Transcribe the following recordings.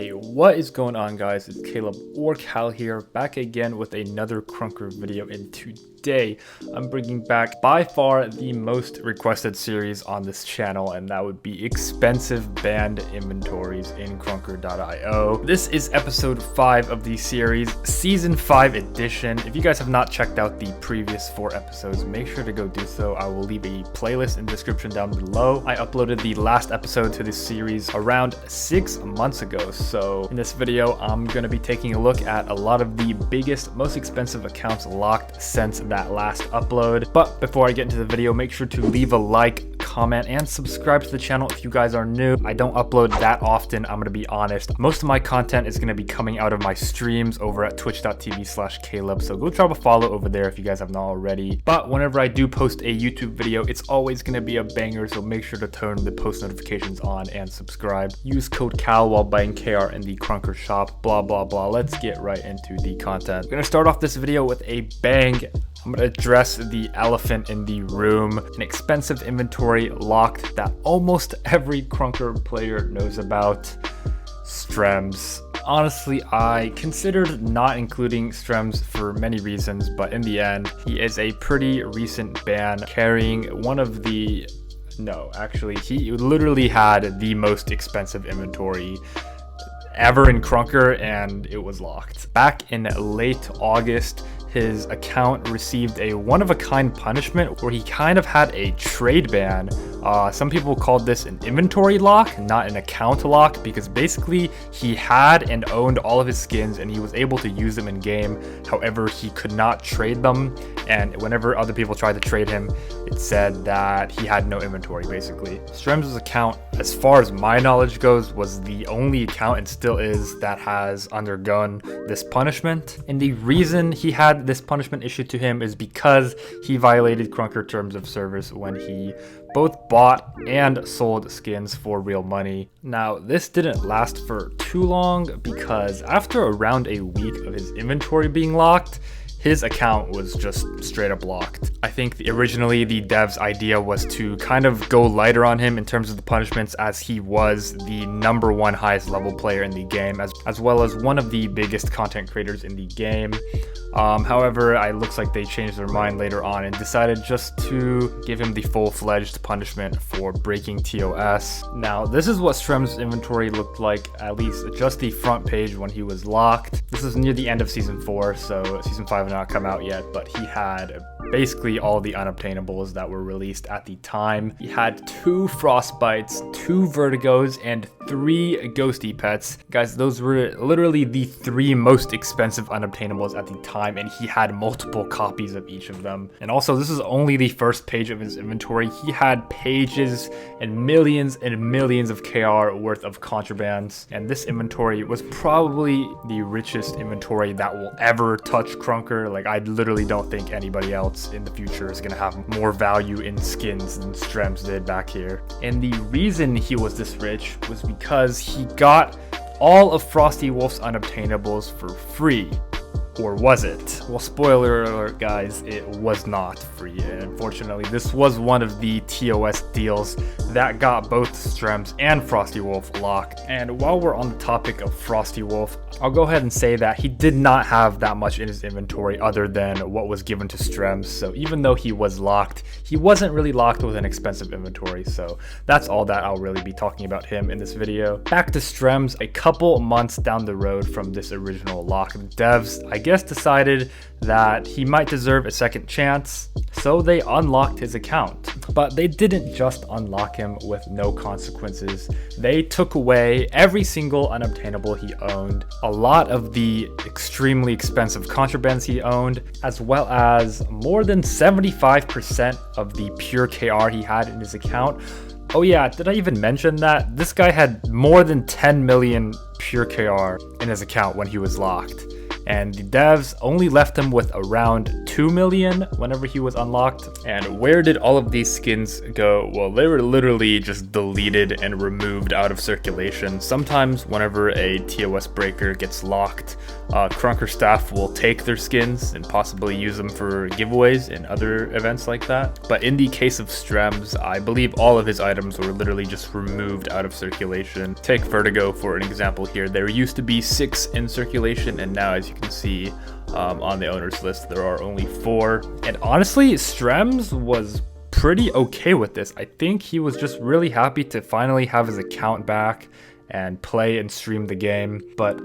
Hey, what is going on, guys? It's Caleb or Cal here, back again with another Krunker video, and today I'm bringing back by far the most requested series on this channel, and that would be expensive banned inventories in Krunker.io. This is episode 5 of the series, season 5 edition. If you guys have not checked out the previous 4 episodes, make sure to go do so. I will leave a playlist in the description down below. I uploaded the last episode to this series around 6 months ago. So in this video, I'm going to be taking a look at a lot of the biggest, most expensive accounts locked since that last upload. But before I get into the video, make sure to leave a like, comment, and subscribe to the channel if you guys are new. I don't upload that often, I'm going to be honest. Most of my content is going to be coming out of my streams over at twitch.tv/Caleb. So go drop a follow over there if you guys have not already. But whenever I do post a YouTube video, it's always going to be a banger. So make sure to turn the post notifications on and subscribe. Use code CAL while buying KR in the Krunker shop, blah blah blah. Let's get right into the content. I'm gonna start off this video with a bang. I'm gonna address the elephant in the room, an expensive inventory locked that almost every Krunker player knows about: StremZ. Honestly, I considered not including StremZ for many reasons, but in the end, he is a pretty recent ban, carrying one of the he literally had the most expensive inventory ever in Krunker, and it was locked. Back in late August, his account received a one-of-a-kind punishment where he kind of had a trade ban. Some people called this an inventory lock, not an account lock, because basically he had and owned all of his skins and he was able to use them in game. However, he could not trade them, and whenever other people tried to trade him, it said that he had no inventory, basically. StremZ's account, as far as my knowledge goes, was the only account, and still is, that has undergone this punishment. And the reason he had this punishment issued to him is because he violated Krunker terms of service when he both bought and sold skins for real money. Now, this didn't last for too long, because after around a week of his inventory being locked, his account was just straight up locked. I think originally the dev's idea was to kind of go lighter on him in terms of the punishments, as he was the #1 highest level player in the game, as well as one of the biggest content creators in the game. However, it looks like they changed their mind later on and decided just to give him the full-fledged punishment for breaking TOS. Now, this is what StremZ's inventory looked like, at least just the front page when he was locked. This is near the end of season 4, so season 5 had not come out yet, but he had basically all the Unobtainables that were released at the time. He had 2 Frostbites, 2 Vertigos, and 3 Ghosty Pets. Guys, those were literally the 3 most expensive Unobtainables at the time, and he had multiple copies of each of them. And also, this is only the first page of his inventory. He had pages and millions of KR worth of contrabands, and this inventory was probably the richest inventory that will ever touch Krunker. Like, I literally don't think anybody else in the future is gonna have more value in skins than StremZ did back here. And the reason he was this rich was because he got all of FrostyWolf's Unobtainables for free. Or was it? Well, spoiler alert, guys, it was not free. And unfortunately, this was one of the TOS deals that got both StremZ and FrostyWolf locked. And while we're on the topic of FrostyWolf, I'll go ahead and say that he did not have that much in his inventory other than what was given to StremZ. So even though he was locked, he wasn't really locked with an expensive inventory. So that's all that I'll really be talking about him in this video. Back to StremZ, a couple months down the road from this original lock, the devs, I guess, decided that he might deserve a second chance, so they unlocked his account. But they didn't just unlock him with no consequences. They took away every single Unobtainable he owned, a lot of the extremely expensive contrabands he owned, as well as more than 75% of the pure KR he had in his account. Oh yeah, did I even mention that? This guy had more than 10 million pure KR in his account when he was locked. and the devs only left him with around 2 million whenever he was unlocked. And where did all of these skins go? Well, they were literally just deleted and removed out of circulation. Sometimes whenever a TOS breaker gets locked, Krunker staff will take their skins and possibly use them for giveaways and other events like that. But in the case of StremZ, I believe all of his items were literally just removed out of circulation. Take Vertigo for an example here. There used to be 6 in circulation, and now, as you can see on the owner's list, there are only 4. And honestly, StremZ was pretty okay with this. I think he was just really happy to finally have his account back and play and stream the game. But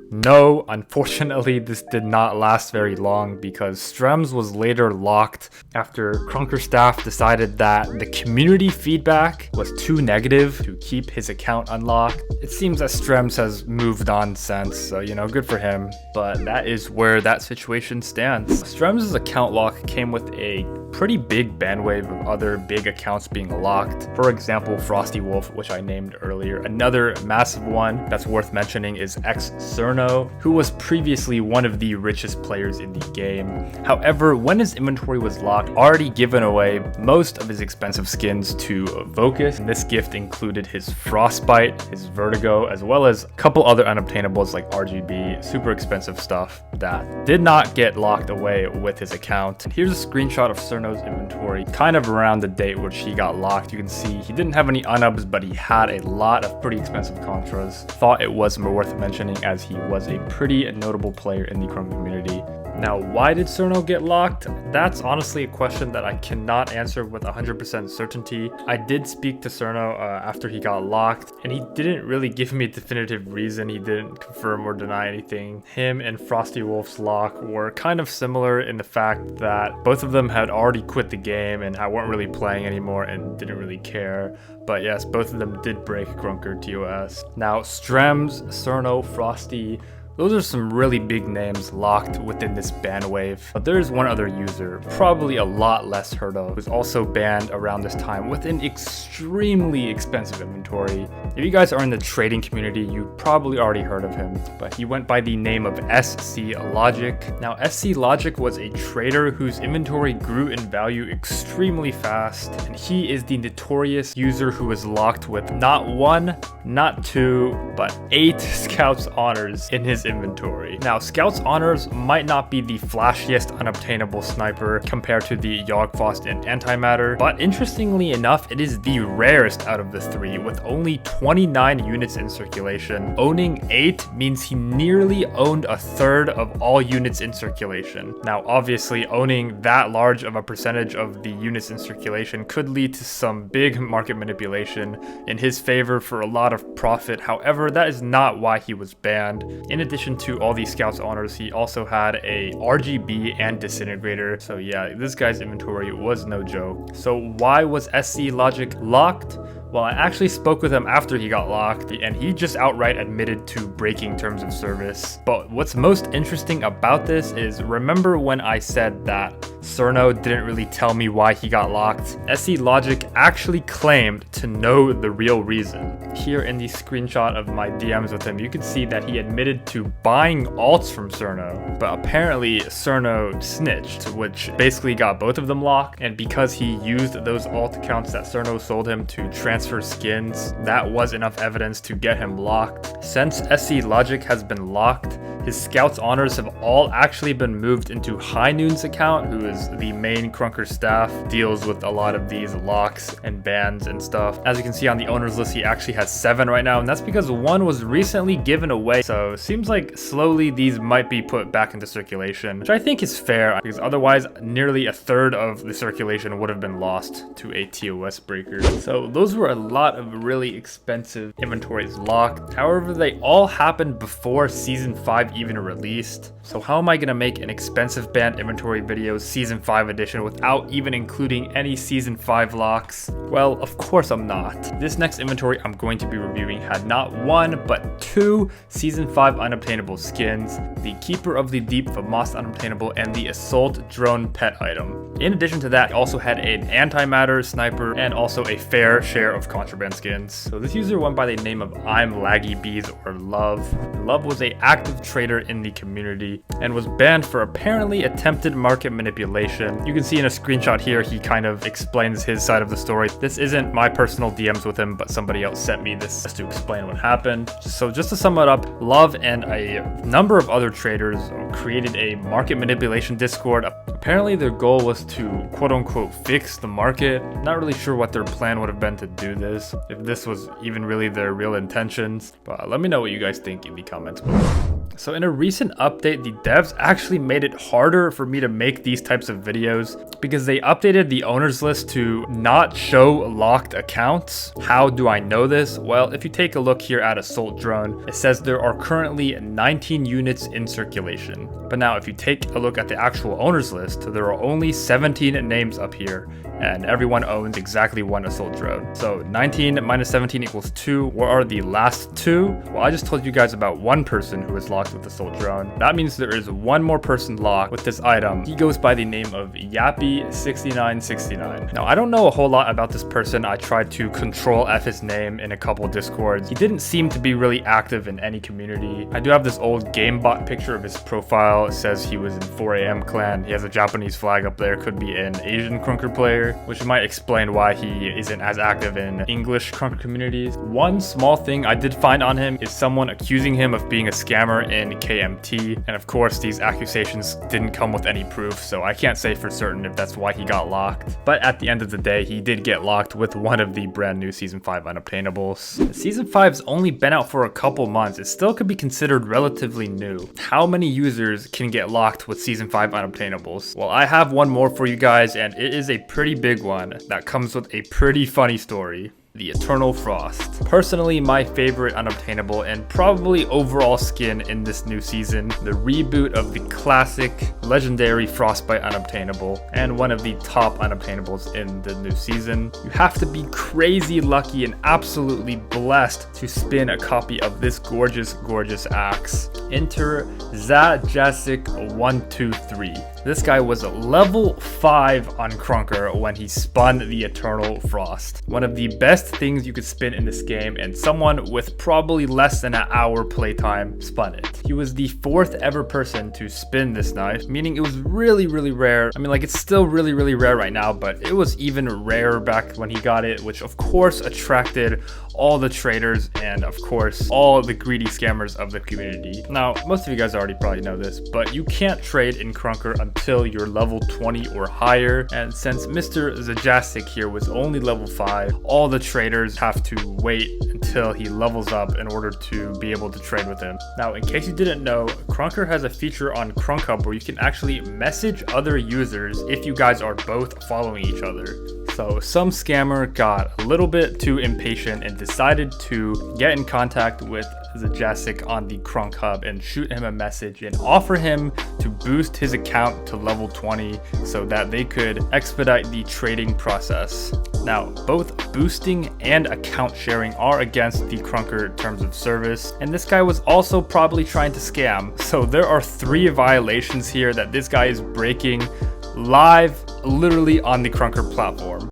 no, unfortunately, this did not last very long, because StremZ was later locked after Krunker staff decided that the community feedback was too negative to keep his account unlocked. It seems that StremZ has moved on since, so good for him. But that is where that situation stands. StremZ's account lock came with a pretty big bandwave of other big accounts being locked. For example, FrostyWolf, which I named earlier. Another massive one that's worth mentioning is xCirno, who was previously one of the richest players in the game. However, when his inventory was locked, already given away most of his expensive skins to Vocus. And this gift included his Frostbite, his Vertigo, as well as a couple other unobtainables like RGB, super expensive stuff that did not get locked away with his account. And here's a screenshot of Cerno's inventory, kind of around the date which he got locked. You can see he didn't have any Unobs, but he had a lot of pretty expensive Contras. Thought it was worth mentioning as he was a pretty notable player in the Krunker community. Now, why did Cerno get locked? That's honestly a question that I cannot answer with 100% certainty. I did speak to Cerno after he got locked, and he didn't really give me a definitive reason. He didn't confirm or deny anything. Him and FrostyWolf's lock were kind of similar in the fact that both of them had already quit the game and weren't really playing anymore and didn't really care. But yes, both of them did break Krunker TOS. Now, StremZ, Cerno, Frosty, those are some really big names locked within this ban wave. But there's one other user, probably a lot less heard of, who's also banned around this time with an extremely expensive inventory. If you guys are in the trading community, you probably already heard of him, but he went by the name of SCLogic. Now, SCLogic was a trader whose inventory grew in value extremely fast, and he is the notorious user who was locked with not 1, not 2, but 8 Scouts Honors in his inventory. Now, Scouts Honors might not be the flashiest unobtainable sniper compared to the Jagdfaust and Antimatter, but interestingly enough, it is the rarest out of the 3, with only 29 units in circulation. Owning 8 means he nearly owned a third of all units in circulation. Now, obviously, owning that large of a percentage of the units in circulation could lead to some big market manipulation in his favor for a lot of profit. However, that is not why he was banned. In addition to all these Scouts Honors, he also had a RGB and Disintegrator. So yeah, this guy's inventory was no joke. So why was SCLogic locked? Well, I actually spoke with him after he got locked, and he just outright admitted to breaking terms of service. But what's most interesting about this is, remember when I said that Cerno didn't really tell me why he got locked? SCLogic actually claimed to know the real reason. Here in the screenshot of my DMs with him, you can see that he admitted to buying alts from Cerno, but apparently Cerno snitched, which basically got both of them locked. And because he used those alt accounts that Cerno sold him to transfer skins, that was enough evidence to get him locked. Since SCLogic has been locked, his Scouts Honors have all actually been moved into High Noon's account, who is the main Krunker staff, deals with a lot of these locks and bans and stuff. As you can see on the owner's list, he actually has 7 right now, and that's because 1 was recently given away. So it seems like slowly these might be put back into circulation, which I think is fair, because otherwise nearly a third of the circulation would have been lost to a TOS breaker. So those were a lot of really expensive inventories locked. However, they all happened before Season 5 even released. So how am I going to make an expensive banned inventory video Season 5 edition without even including any Season 5 locks? Well, of course I'm not. This next inventory I'm going to be reviewing had not 1, but 2 Season 5 unobtainable skins, the Keeper of the Deep FAMAS unobtainable, and the Assault Drone pet item. In addition to that, I also had an Antimatter sniper and also a fair share of contraband skins. So this user went by the name of I'm Laggy Bees, or Love. Love was an active trader trader in the community and was banned for apparently attempted market manipulation. You can see in a screenshot here, he kind of explains his side of the story. This isn't my personal DMs with him, but somebody else sent me this just to explain what happened. So just to sum it up, Love and a number of other traders created a market manipulation Discord. Apparently their goal was to quote unquote fix the market. Not really sure what their plan would have been to do this, if this was even really their real intentions, but let me know what you guys think in the comments below. So in a recent update, the devs actually made it harder for me to make these types of videos because they updated the owners list to not show locked accounts. How do I know this? Well, if you take a look here at Assault Drone, it says there are currently 19 units in circulation. But now if you take a look at the actual owners list, there are only 17 names up here, and everyone owns exactly one assault drone. So 19 minus 17 equals 2. What are the last two? Well, I just told you guys about one person who is locked with assault drone. That means there is one more person locked with this item. He goes by the name of Yappy6969. Now, I don't know a whole lot about this person. I tried to control F his name in a couple discords. He didn't seem to be really active in any community. I do have this old GameBot picture of his profile. It says he was in 4 AM clan. He has a Japanese flag up there. Could be an Asian Krunker player, which might explain why he isn't as active in English Krunker communities. One small thing I did find on him is someone accusing him of being a scammer in KMT, and of course these accusations didn't come with any proof, so I can't say for certain if that's why he got locked. But at the end of the day, he did get locked with one of the brand new Season 5 Unobtainables. Season 5's only been out for a couple months. It still could be considered relatively new. How many users can get locked with Season 5 Unobtainables? Well, I have one more for you guys, and it is a pretty big one that comes with a pretty funny story. The Eternal Frost. Personally, my favorite unobtainable and probably overall skin in this new season. The reboot of the classic legendary Frostbite unobtainable and one of the top unobtainables in the new season. You have to be crazy lucky and absolutely blessed to spin a copy of this gorgeous axe. Enter Zajasic123. This guy was level 5 on Krunker when he spun the Eternal Frost. One of the best things you could spin in this game, and someone with probably less than an hour playtime spun it. He was the 4th ever person to spin this knife, meaning it was really rare. I mean, like, it's still really rare right now, but it was even rarer back when he got it, which of course attracted all the traders and of course all the greedy scammers of the community. Now, most of you guys already probably know this, but you can't trade in Krunker until you're level 20 or higher, and since Mr. Zajasic here was only level 5, all the traders have to wait until he levels up in order to be able to trade with him. Now, in case you didn't know, Krunker has a feature on KrunkHub where you can actually message other users if you guys are both following each other. So some scammer got a little bit too impatient and decided to get in contact with Zajasic on the KrunkHub and shoot him a message and offer him to boost his account to level 20 so that they could expedite the trading process. Now, both boosting and account sharing are against the Krunker terms of service, and this guy was also probably trying to scam. So there are 3 violations here that this guy is breaking live, literally on the Krunker platform.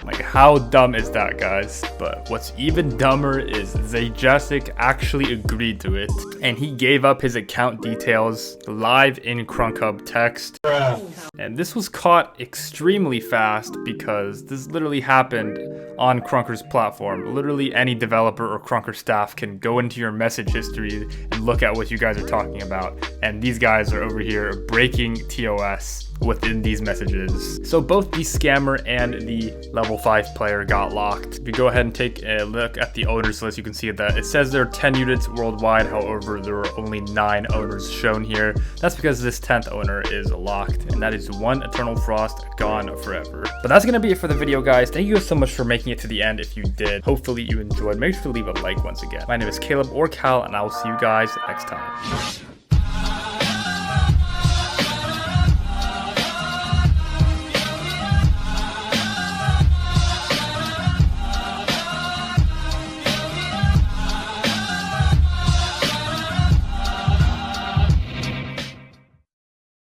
Like, how dumb is that, guys? But what's even dumber is Zajasic actually agreed to it, and he gave up his account details live in KrunkHub text. And this was caught extremely fast because this literally happened on Krunker's platform. Literally any developer or Krunker staff can go into your message history and look at what you guys are talking about. And these guys are over here breaking TOS within these messages. So both the scammer and the level 5 player got locked. If you go ahead and take a look at the owners list, you can see that it says there are 10 units worldwide. However, there are only 9 owners shown here. That's because this 10th owner is locked, and that is one Eternal Frost gone forever. But that's gonna be it for the video, guys. Thank you guys so much for making it to the end. If you did, hopefully you enjoyed. Make sure to leave a like once again. My name is Caleb or Cal, and I will see you guys next time.